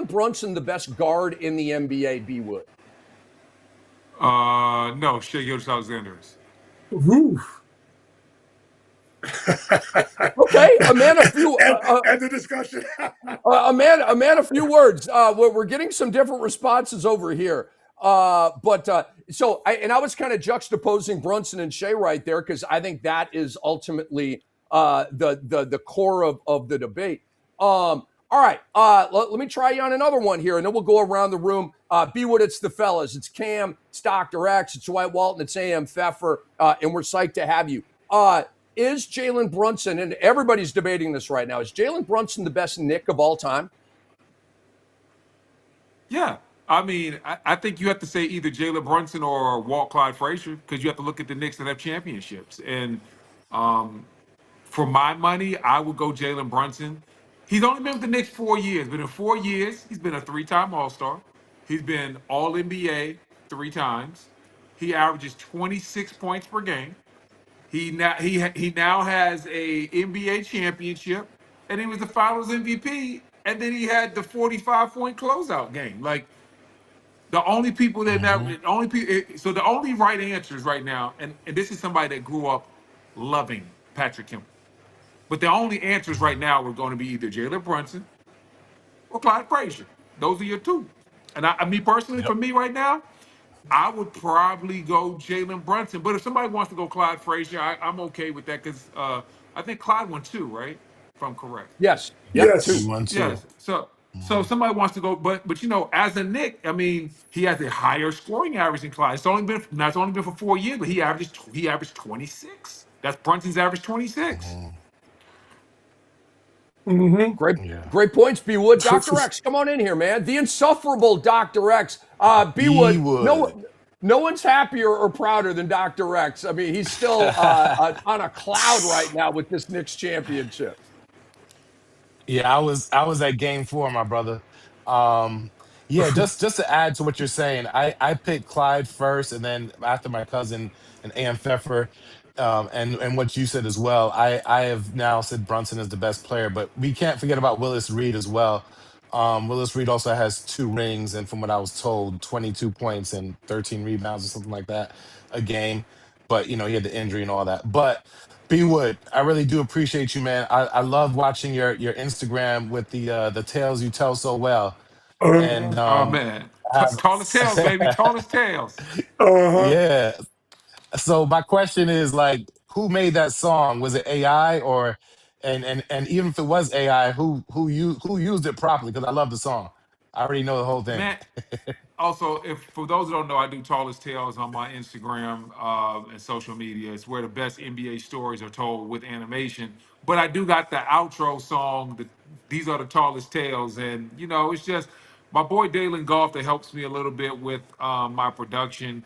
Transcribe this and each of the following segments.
Jalen Brunson the best guard in the NBA, B. Wood? No, Shea Gilgeous-Alexander is. Oof. Okay, a man, a few, End the discussion. a man, a few words. We're getting some different responses over here. I was kind of juxtaposing Brunson and Shea right there because I think that is ultimately the core of the debate. All right, let me try you on another one here, and then we'll go around the room. B. Wood, it's the fellas. It's Cam, it's Dr. X, it's Dwight Walton, it's A.M. Pfeffer, and we're psyched to have you. Is Jalen Brunson, and everybody's debating this right now, is Jalen Brunson the best Knick of all time? Yeah. I mean, I think you have to say either Jalen Brunson or Walt Clyde Frazier because you have to look at the Knicks that have championships. And for my money, I would go Jalen Brunson. He's only been with the Knicks 4 years, but in 4 years, he's been a three-time All-Star. He's been All-NBA 3 times. He averages 26 points per game. He now has a NBA championship, and he was the Finals MVP. And then he had the 45-point closeout game. Like the only people that so the only right answers right now, and this is somebody that grew up loving Patrick Kemp. But the only answers right now are going to be either Jalen Brunson or Clyde Frazier. Those are your two. And me personally, for me right now, I would probably go Jalen Brunson. But if somebody wants to go Clyde Frazier, I'm okay with that because I think Clyde won 2, right? If I'm correct. Yes. Yep. Yes. Two. He won 2. Yes. So if somebody wants to go, but as a Nick, I mean, he has a higher scoring average than Clyde. It's only been for 4 years, but he averaged 26. That's Brunson's average 26. Great points, B. Wood. Dr. X, come on in here, man. The insufferable Dr. X. B. Wood. No one's happier or prouder than Dr. X. I mean, he's still on a cloud right now with this Knicks championship. Yeah, I was at game 4, my brother. Just to add to what you're saying, I picked Clyde first, and then after my cousin and Am Pfeffer, and what you said as well. I have now said Brunson is the best player, but we can't forget about Willis Reed as well. Willis Reed also has 2 rings, and from what I was told, 22 points and 13 rebounds or something like that a game. But he had the injury and all that. But B Wood, I really do appreciate you, man. I love watching your Instagram with the tales you tell so well. And Oh man, have tallest tails, baby, tallest tails. yeah. So my question is like, who made that song? Was it AI or and even if it was AI, who used it properly? Because I love the song. I already know the whole thing. Man, also, if for those who don't know, I do Tallest Tales on my Instagram and social media. It's where the best NBA stories are told with animation. But I do got the outro song. These are the tallest tales, and it's just my boy Dalen Golf that helps me a little bit with my production.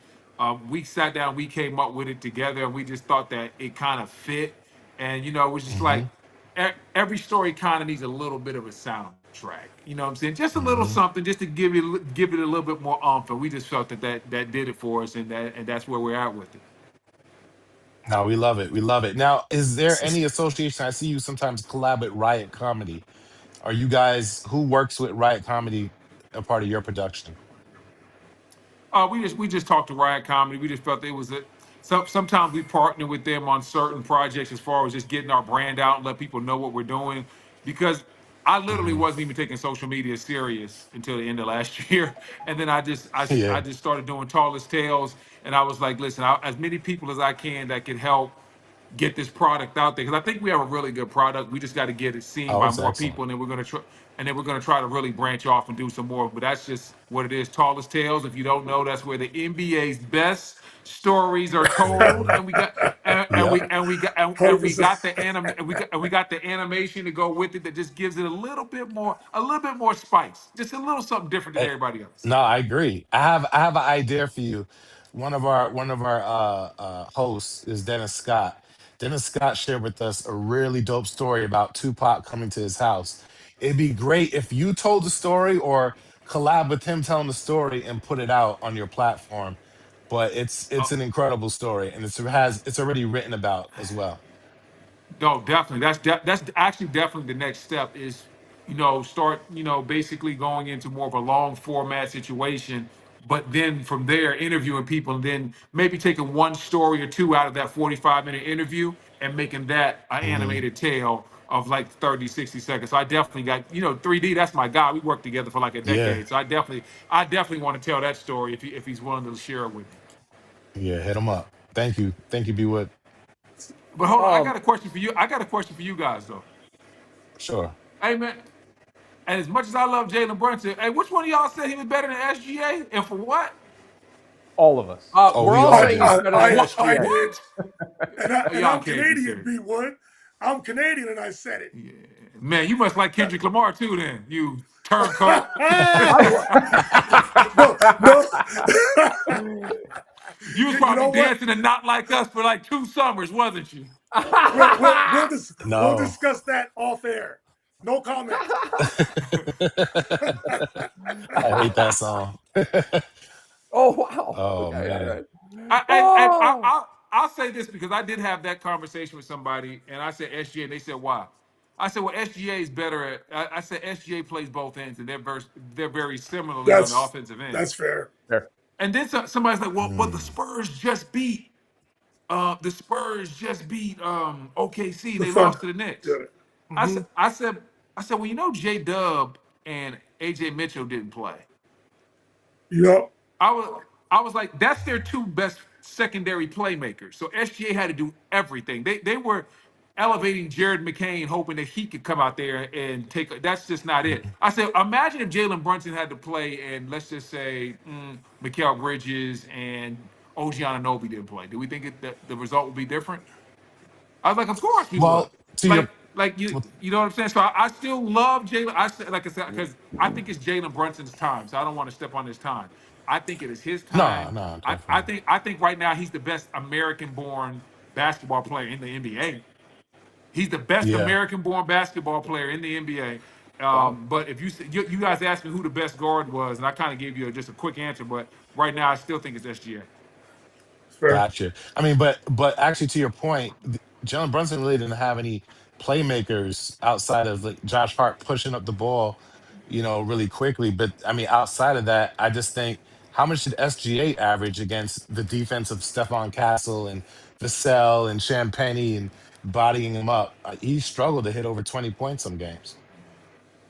We sat down, we came up with it together, and we just thought that it kind of fit. And it was just like Hmm. every story kind of needs a little bit of a soundtrack. You know what I'm saying? Just a little Hmm. something, just to give it a little bit more oomph. And we just felt that did it for us, and that's where we're at with it. No, we love it. We love it. Now, is there any association? I see you sometimes collab with Riot Comedy. Are you guys who works with Riot Comedy a part of your production? We just talked to Riot Comedy. We just felt it was sometimes we partner with them on certain projects as far as just getting our brand out and let people know what we're doing. Because I literally Hmm. wasn't even taking social media serious until the end of last year, and then I Yeah. just started doing Tallest Tales, and I was like, listen, as many people as I can that can help get this product out there because I think we have a really good product. We just got to get it seen Oh, by it's more excellent. people, and then we're gonna try to really branch off and do some more. But that's just what it is. Tallest tales. If you don't know, that's where the NBA's best stories are told, Hmm. and we got and Yep. we got the we got the animation to go with it that just gives it a little bit more spice, just a little something different than Eh, everybody else. No, I agree. I have an idea for you. One of our hosts is Dennis Scott. Dennis Scott shared with us a really dope story about Tupac coming to his house. It'd be great if you told the story or collab with him telling the story and put it out on your platform. But it's Oh, an incredible story and it's already written about as well. no, definitely. That's actually definitely the next step is start, basically going into more of a long format situation. But then from there, interviewing people, and then maybe taking one story or two out of that 45-minute interview and making that an Mhm. animated tale of like 30, 60 seconds. So I definitely got, 3D, that's my guy. We worked together for like a Yeah, decade. So I definitely want to tell that story if he's willing to share it with me. yeah, hit them up. Thank you, B Wood. But hold on, I got Um, a question for you. I got a question for you guys though. Sure. Hey man, and as much as I love Jalen Brunson, hey, which one of y'all said he was better than SGA, and for what? All of us. Oh, we're we all all saying he's did. better than I SGA. did, What? Oh, and y'all I'm can't be Canadian. serious. B Wood, I'm Canadian, and I said it. Yeah. Man, you must like Kendrick Lamar too, then. You turncoat. No, no. You was You probably know what? dancing and not like us for like 2 summers, wasn't you? We'll No. discuss that off air. No comment. I hate that song. Oh wow. Oh Okay, all man. right. I Oh, I'll say this because I did have that conversation with somebody, and I said SGA, and they said why. I said, well, SGA is better at. I said SGA plays both ends, and they're very similarly on the That's offensive end. that's fair. There. And then somebody's like, well, but the Mm. Spurs just beat OKC. The They fun. lost to the Yeah. Knicks. I Hmm. said, I said, I said, well, J Dub and AJ Mitchell didn't play. Yep. I was like, that's their two best secondary playmakers. So SGA had to do everything. They were elevating Jared McCain, hoping that he could come out there and take. That's just not it. Mhm. I said, imagine if Jalen Brunson had to play, and let's just say Mikal Bridges and OG Anunoby didn't play. Do we think that the result would be different? I was like, of course we would. Well, to your Like you, well, you know what I'm saying. So I still love Jalen. I said, like I said, because I think it's Jalen Brunson's time. So I don't want to step on his time. I think it is his no, time. no, I, I definitely. think I think right now he's the best American-born basketball player in the NBA. He's the best Yeah. American-born basketball player in the NBA. wow. But if you guys asked me who the best guard was, and I kind of gave you just a quick answer, but right now I still think it's SGA. Fair. Gotcha. I mean, but actually, to your point, Jalen Brunson really didn't have any playmakers outside of like Josh Hart pushing up the ball, really quickly. But I mean, outside of that, I just think how much did SGA average against the defense of Stephon Castle and Vassell and Champagny and bodying him up? He struggled to hit over 20 points some games.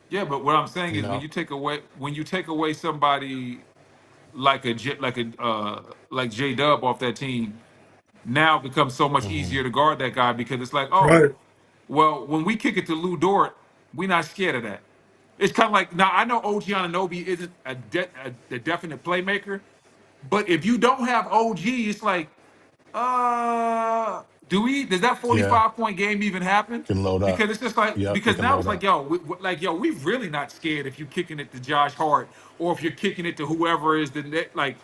Yeah, but what I'm saying You is know. when you take away somebody like J Dub off that team, now it becomes so much Hmm. easier to guard that guy because it's like, oh, Right. well, when we kick it to Lou Dort, we're not scared of that. It's kind of like now I know OG Anunoby isn't a definite playmaker, but if you don't have OG, it's like does that Yeah, 45-point game even happen? can load up. Because it's just like Yep, he because can now load it's like up. we're really not scared if you're kicking it to Josh Hart or if you're kicking it to whoever is the net like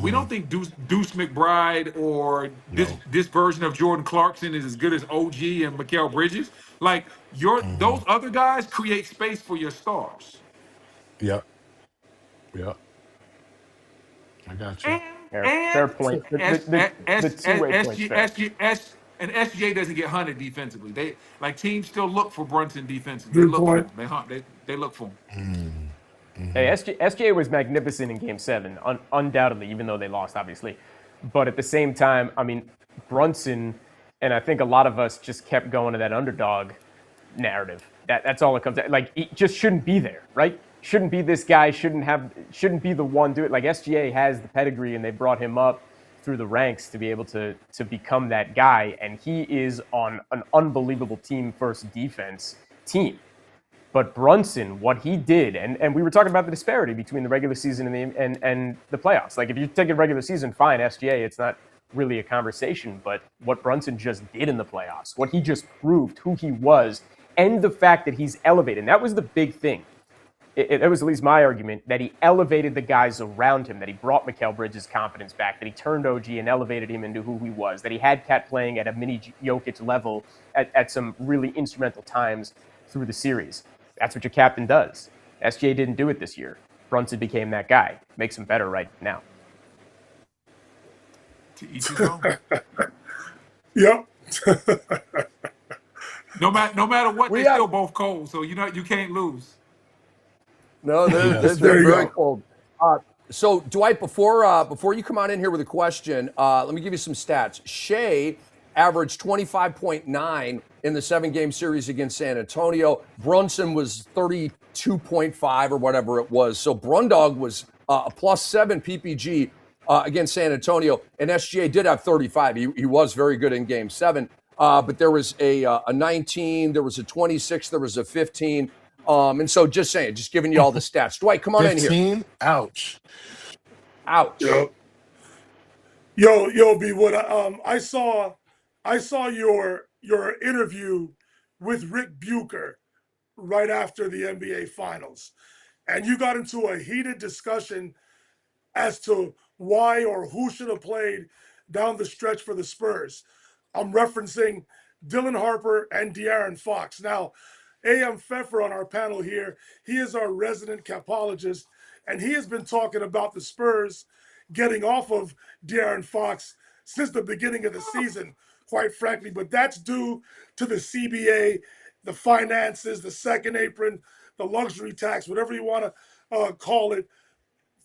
we Hmm. don't think Deuce McBride or this No. this version of Jordan Clarkson is as good as OG and Mikal Bridges. Like Hmm. those other guys create space for your stars. Yep. Yep. I got you. And Fair and point. S The S two-way point's fair. And SGA doesn't get hunted defensively. They like teams still look for Brunson defensively. They Good look for point. him. They hunt. They look for him. Mm. Hey, Hmm. SGA was magnificent in Game 7, undoubtedly, even though they lost, obviously. But at the same time, I mean, Brunson, and I think a lot of us just kept going to that underdog narrative. That's all it comes to. Like, he just shouldn't be there, right? Shouldn't be this guy. Shouldn't be the one do it. Like SGA has the pedigree, and they brought him up through the ranks to be able to become that guy, and he is on an unbelievable team first defense team. But Brunson, what he did, and we were talking about the disparity between the regular season and the playoffs. Like if you take a regular season, fine, SGA, it's not really a conversation. But what Brunson just did in the playoffs, what he just proved who he was, and the fact that he's elevated, and that was the big thing. It was at least my argument that he elevated the guys around him, that he brought Mikal Bridges' confidence back, that he turned OG and elevated him into who he was, that he had Cat playing at a mini Jokic level at some really instrumental times through the series. That's what your captain does. SGA didn't do it this year. Brunson became that guy. Makes him better right now. To each his own. Yep. No matter what, We they have still both cold. So you can't lose. no, Yes. There they're you very go. cold. So Dwight, before you come on in here with a question, let me give you some stats. Shea averaged 25.9 in the 7-game series against San Antonio. Brunson was 32.5 or whatever it was. So Brundog was a +7 PPG against San Antonio, and SGA did have 35. He was very good in Game 7. But there was a 19, there was a 26, there was a 15. And so just saying, just giving you all the stats. Dwight, come on in here. 15? Ouch. Ouch. Yep. Yo, B Wood. I saw your interview with Rick Bucher right after the NBA Finals, and you got into a heated discussion as to why or who should have played down the stretch for the Spurs. I'm referencing Dylan Harper and De'Aaron Fox. Now, A.M. Pfeffer on our panel here, he is our resident capologist, and he has been talking about the Spurs getting off of De'Aaron Fox since the beginning of the season, quite frankly. But that's due to the CBA, the finances, the second apron, the luxury tax, whatever you want to call it.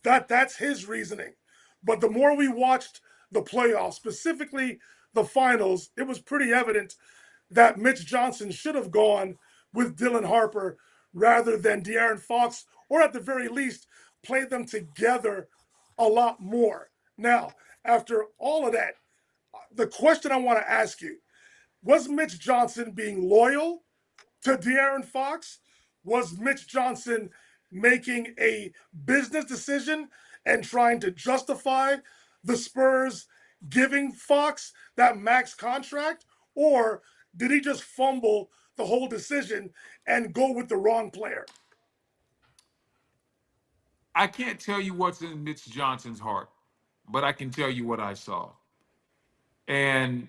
That's his reasoning. But the more we watched the playoffs, specifically the finals, it was pretty evident that Mitch Johnson should have gone with Dylan Harper rather than De'Aaron Fox, or at the very least, played them together a lot more. Now, after all of that, the question I want to ask you, was Mitch Johnson being loyal to De'Aaron Fox? Was Mitch Johnson making a business decision and trying to justify the Spurs giving Fox that max contract? Or did he just fumble the whole decision and go with the wrong player? I can't tell you what's in Mitch Johnson's heart, but I can tell you what I saw. And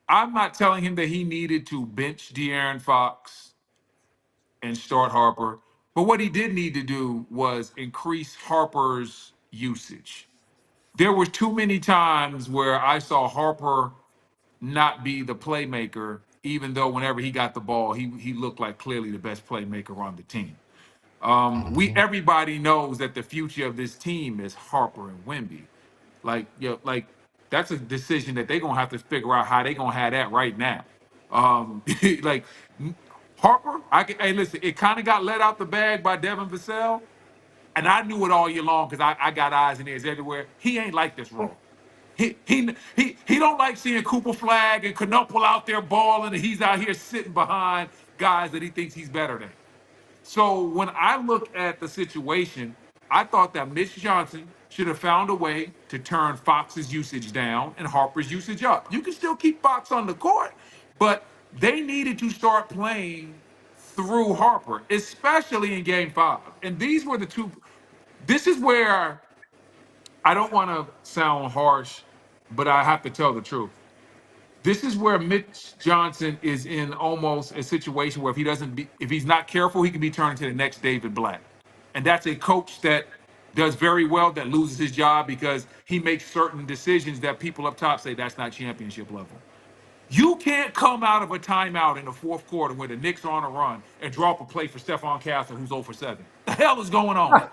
I'm not telling him that he needed to bench De'Aaron Fox and start Harper. But what he did need to do was increase Harper's usage. There were too many times where I saw Harper not be the playmaker, even though whenever he got the ball, he looked like clearly the best playmaker on the team. We Mhm. everybody knows that the future of this team is Harper and Wemby. Like that's a decision that they're gonna have to figure out how they're gonna have that right now. Like Harper, hey listen, it kind of got let out the bag by Devin Vassell, and I knew it all year long because I got eyes and ears everywhere. He ain't like this role. He don't like seeing Cooper Flag and Canuple out there balling, and he's out here sitting behind guys that he thinks he's better than. So when I look at the situation, I thought that Mitch Johnson should have found a way to turn Fox's usage down and Harper's usage up. You can still keep Fox on the court, but they needed to start playing through Harper, especially in Game 5. And these were the two. This is where I don't want to sound harsh, but I have to tell the truth. This is where Mitch Johnson is in almost a situation where if he's not careful, he can be turned into the next David Blatt. And that's a coach that does very well, that loses his job because he makes certain decisions that people up top say that's not championship level. You can't come out of a timeout in the fourth quarter where the Knicks are on a run and draw up a play for Stephon Castle, who's 0 for 7. The hell is going on?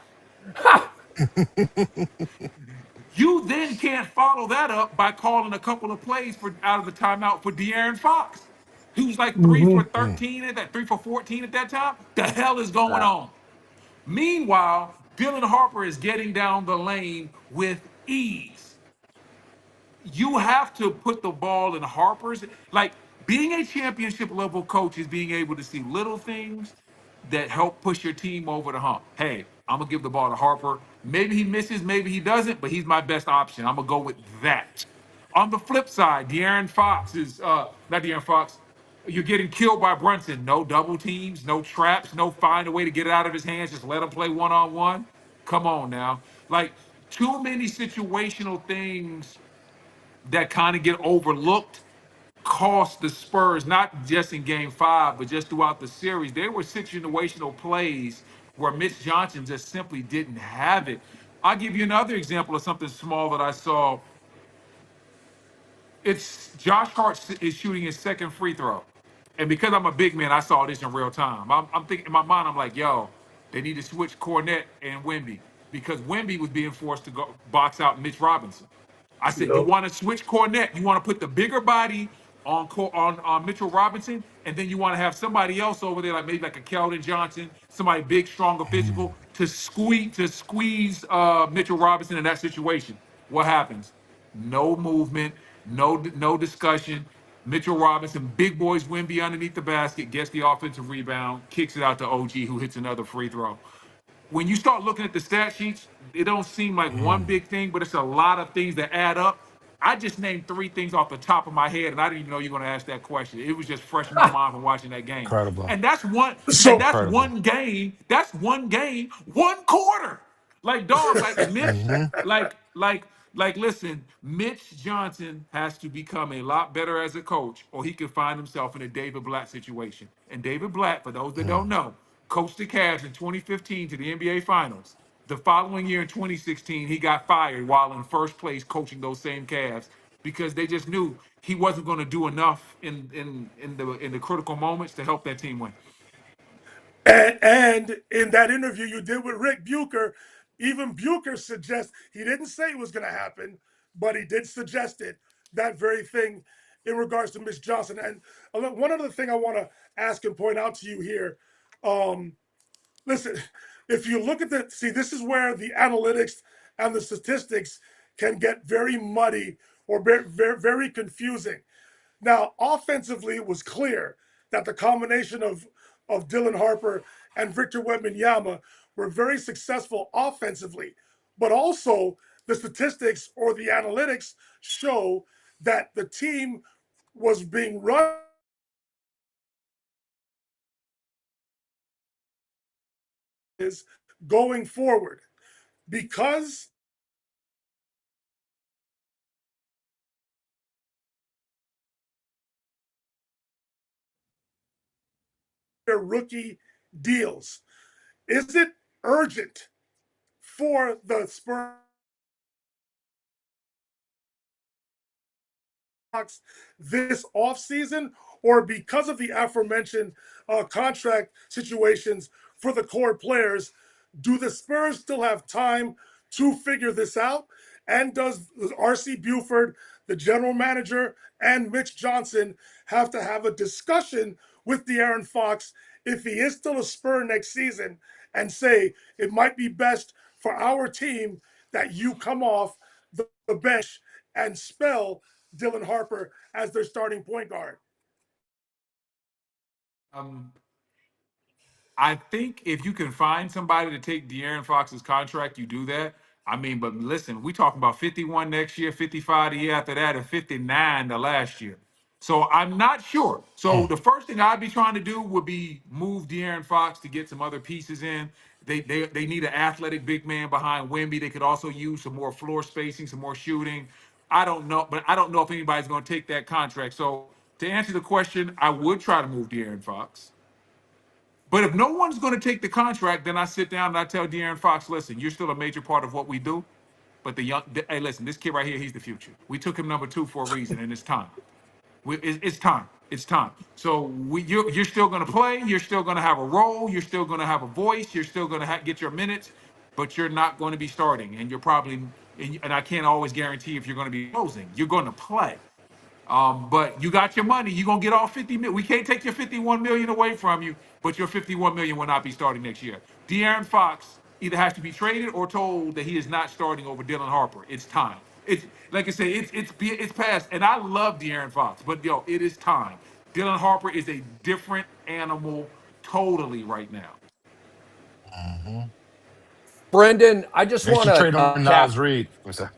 You then can't follow that up by calling a couple of plays for out of the timeout for De'Aaron Fox, who's like 3 for Mm. 13 at that, 3 for 14 at that time. The hell is going on? Meanwhile, Dylan Harper is getting down the lane with ease. You have to put the ball in Harper's. Like being a championship level coach is being able to see little things that help push your team over the hump. Hey, I'm gonna give the ball to Harper. Maybe he misses, maybe he doesn't, but he's my best option. I'm gonna go with that. On the flip side, De'Aaron Fox is not De'Aaron Fox. You're getting killed by Brunson. No double teams, no traps, no find a way to get it out of his hands. Just let him play one on one. Come on now. Like too many situational things that kind of get overlooked cost the Spurs, not just in game 5, but just throughout the series. There were situational plays where Mitch Johnson just simply didn't have it. I'll give you another example of something small that I saw. It's Josh Hart is shooting his second free throw. and because I'm a big man, I saw this in real time. I'm thinking in my mind, I'm like, yo, they need to switch Cornette and Wemby because Wemby was being forced to go box out Mitch Robinson. I said, you Yep. want to switch Cornette, you want to put the bigger body on Mitchell Robinson, and then you want to have somebody else over there, like maybe like a Keldon Johnson, somebody big, stronger, physical, to squeeze Mitchell Robinson in that situation. What happens? No movement, no discussion. Mitchell Robinson, big boys Wemby underneath the basket, gets the offensive rebound, kicks it out to OG, who hits another free throw. When you start looking at the stat sheets, it don't seem like one big thing, but it's a lot of things that add up. I just named three things off the top of my head, and I didn't even know you were going to ask that question. It was just fresh in my mind from watching that game, Incredible. and that's one. And So that's Incredible. one game. That's one game. One quarter. Like dog. Like Mitch. Hmm. Like. Listen, Mitch Johnson has to become a lot better as a coach, or he can find himself in a David Blatt situation. And David Blatt, for those that don't know, coached the Cavs in 2015 to the NBA Finals. The following year in 2016, he got fired while in first place coaching those same Cavs because they just knew he wasn't going to do enough in the critical moments to help that team win. and in that interview you did with Rick Bucher, even Bucher suggests he didn't say it was going to happen, but he did suggest it. That very thing in regards to Miss Johnson. And one other thing I want to ask and point out to you here. Listen, if you look at this is where the analytics and the statistics can get very muddy or very confusing. Now, offensively, it was clear that the combination of Dylan Harper and Victor Wembanyama were very successful offensively, but also the statistics or the analytics show that the team was being run is going forward because their rookie deals. Is it urgent for the Spurs this offseason, or because of the aforementioned contract situations for the core players, do the Spurs still have time to figure this out? And does R.C. Buford, the general manager, and Mitch Johnson have to have a discussion with De'Aaron Fox if he is still a Spur next season and say it might be best for our team that you come off the bench and spell Dylan Harper as their starting point guard? Um, I think if you can find somebody to take De'Aaron Fox's contract, you do that. I mean, but listen, we talking about 51 next year, 55 the year after that, and 59 the last year. So I'm not sure. So the first thing I'd be trying to do would be move De'Aaron Fox to get some other pieces in. They need an athletic big man behind Wemby. They could also use some more floor spacing, some more shooting. I don't know, but I don't know if anybody's going to take that contract. So to answer the question, I would try to move De'Aaron Fox. But if no one's going to take the contract, then I sit down and I tell De'Aaron Fox, listen, you're still a major part of what we do. But hey, listen, this kid right here, he's the future. We took him number 2 for a reason, and it's time. It's time. It's time. So you're still going to play. You're still going to have a role. You're still going to have a voice. You're still going to get your minutes, but you're not going to be starting. And you're probably, and I can't always guarantee if you're going to be closing. You're going to play. But you got your money. You're gonna get all 50 million. We can't take your 51 million away from you, but your 51 million will not be starting next year. De'Aaron Fox either has to be traded or told that he is not starting over Dylan Harper. It's time. It's like I say, it's past. And I love De'Aaron Fox, but yo, it is time. Dylan Harper is a different animal totally right now. Brendan, I just They want should trade to him for cap. Nas Reed. What's that?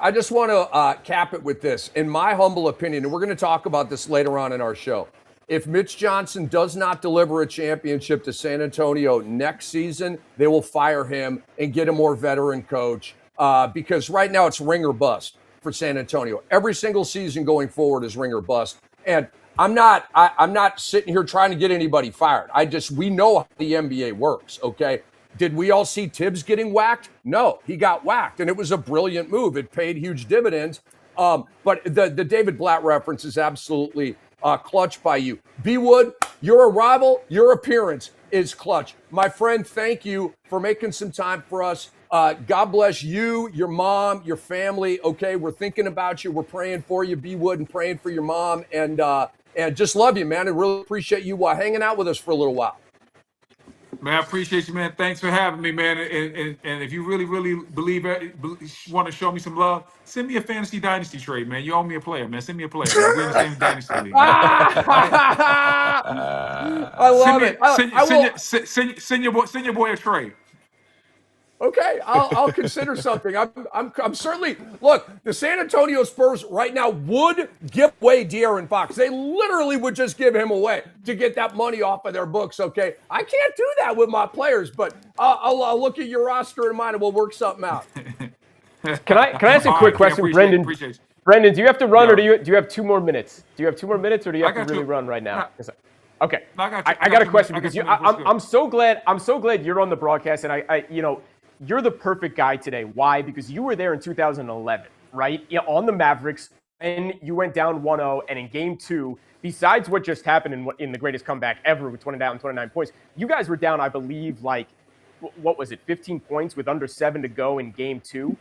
I just want to cap it with this. In my humble opinion, and we're going to talk about this later on in our show, if Mitch Johnson does not deliver a championship to San Antonio next season, they will fire him and get a more veteran coach because right now it's ring or bust for San Antonio. Every single season going forward is ring or bust. And I'm not sitting here trying to get anybody fired. We know how the NBA works, okay? Did we all see Tibbs getting whacked? No, he got whacked, and it was a brilliant move. It paid huge dividends. But the David Blatt reference is absolutely clutch by you. B. Wood, your arrival, your appearance is clutch. My friend, thank you for making some time for us. God bless you, your mom, your family. Okay, we're thinking about you. We're praying for you, B. Wood, and praying for your mom. And just love you, man. I really appreciate you hanging out with us for a little while. Man, I appreciate you, man. Thanks for having me, man. And if you really want to show me some love, send me a fantasy dynasty trade, man. You owe me a player, man. Send me a player, man. We're in the same dynasty league, man. I love it. Send your boy a trade. Okay, I'll consider something. I'm certainly look. The San Antonio Spurs right now would give away De'Aaron Fox. They literally would just give him away to get that money off of their books. Okay, I can't do that with my players, but I'll look at your roster in mind and we'll work something out. Can I ask a quick question, Brendan? Appreciate you. Brendan, do you have to run, or do you have 2 more minutes? Do you have 2 more minutes, or do you have to really run right now? Okay, I got a question because I'm so glad you're on the broadcast, and I you're the perfect guy today. Why? Because you were there in 2011, right? On the Mavericks, and you went down 1-0, and in Game 2, besides what just happened in the greatest comeback ever with 29 points, you guys were down, I believe, like, what was it, 15 points with under 7 to go in Game 2,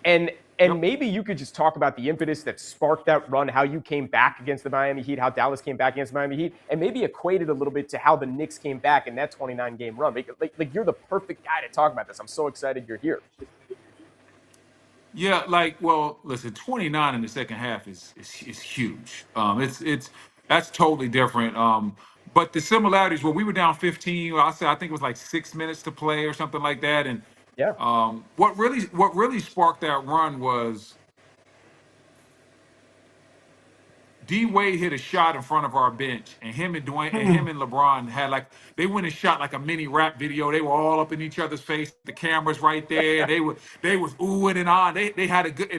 and maybe you could just talk about the impetus that sparked that run, how you came back against the Miami Heat, how Dallas came back against the Miami Heat, and maybe equate it a little bit to how the Knicks came back in that 29-game run. Like you're the perfect guy to talk about this. I'm so excited you're here. Yeah, listen, 29 in the second half is huge. That's totally different. But the similarities where we were down 15, I think it was like 6 minutes to play or something like that, and yeah. What really sparked that run was D Wade hit a shot in front of our bench, and him and LeBron had they went and shot like a mini rap video. They were all up in each other's face. The cameras right there. They was oohing and on. They had a good.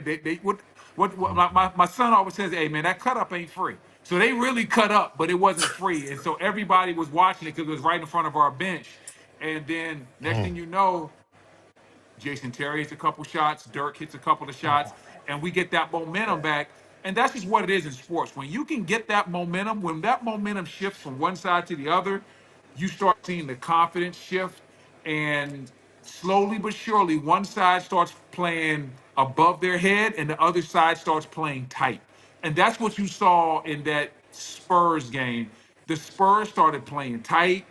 My son always says, "Hey man, that cut up ain't free." So they really cut up, but it wasn't free, and so everybody was watching it because it was right in front of our bench. And then next thing you know, Jason Terry hits a couple shots, Dirk hits a couple of shots, and we get that momentum back. And that's just what it is in sports. When you can get that momentum, when that momentum shifts from one side to the other, you start seeing the confidence shift. And slowly but surely, one side starts playing above their head and the other side starts playing tight. And that's what you saw in that Spurs game. The Spurs started playing tight.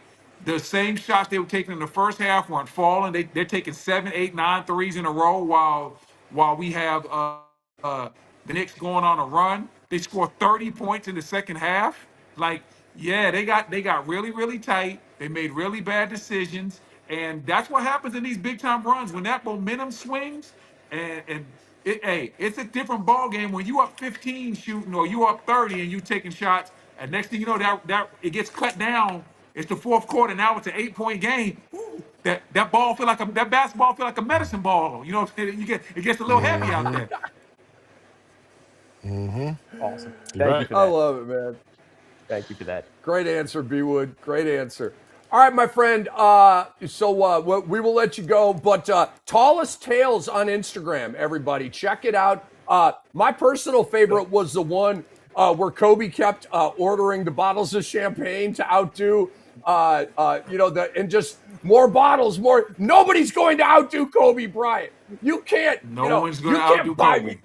The same shots they were taking in the first half weren't falling. They're taking 7, 8, 9 threes in a row while we have the Knicks going on a run. They scored 30 points in the second half. They got really, really tight. They made really bad decisions. And that's what happens in these big time runs. When that momentum swings, it's a different ball game when you up 15 shooting or you up 30 and you taking shots. And next thing you know, that it gets cut down. It's the fourth quarter. Now it's an 8-point game. Ooh, that basketball feel like a medicine ball. You know, it gets a little heavy out there. Awesome. Right. Thank you for that. I love it, man. Thank you for that. Great answer, B. Wood. Great answer. All right, my friend. We will let you go, but Tallest Tales on Instagram, everybody. Check it out. My personal favorite was the one where Kobe kept ordering the bottles of champagne to outdo, and just more bottles, more. Nobody's going to outdo Kobe Bryant. You can't. No one's going to outdo Kobe.